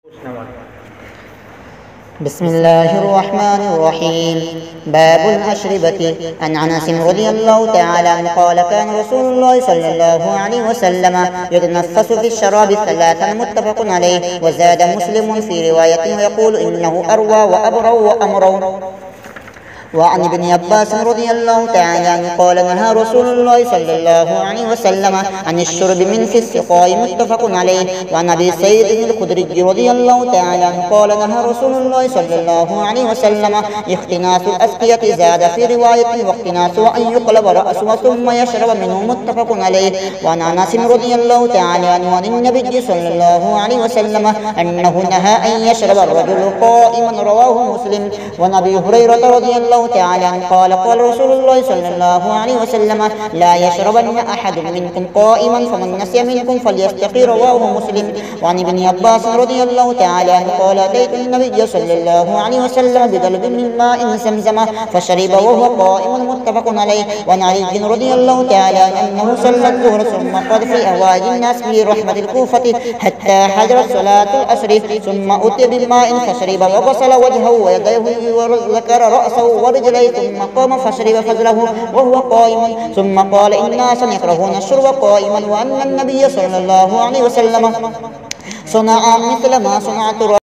بسم الله الرحمن الرحيم. باب الأشربة. عن أنس رضي الله تعالى عنه قال كان رسول الله صلى الله عليه وسلم يتنفس في الشراب ثلاثا متفق عليه. وزاد مسلم في رواية ويقول إنه أروى وأبرى وأمر. وعن ابن عباس رضي الله تعالى عنه قال نهى رسول الله صلى الله عليه وسلم عن الشرب من في السقاء متفق عليه. وعن ابي سعيد الخدري رضي الله تعالى عنه قال نهى رسول الله صلى الله عليه وسلم اختناس الأسقية. زاد في رواية واختناس أن يقلب رأسه ثم يشرب منه متفق عليه. وعن أنس رضي الله تعالى عنه عن النبي صلى الله عليه وسلم أنه نهى أن يشرب الرجل قائما رواه مسلم. وعن ابي هريرة رضي الله تعالى عنه قال قال رسول الله صلى الله عليه وسلم لا يشربن أحد منكم قائما فمن نسي منكم فليستقي رواه مسلم. وعن ابن عباس رضي الله تعالى عنه قال أتيت النبي صلى الله عليه وسلم بدلب من ماء زمزم فشرب وهو قائم متفق عليه. وعن علي رضي الله تعالى عنه أنه صلى الظهر ثم قد في أهواج الناس في رحمة الكوفة حتى حضرت صلاة العصر ثم أتي بماء فشرب وغسل وجهه ويديه وذكر رأسه ورجليه ثم قام فشرب فضله وهو قائم ثم قال إن الناس يكرهون الشرب قائما وأن النبي صلى الله عليه وسلم صنع مثل ما صنعت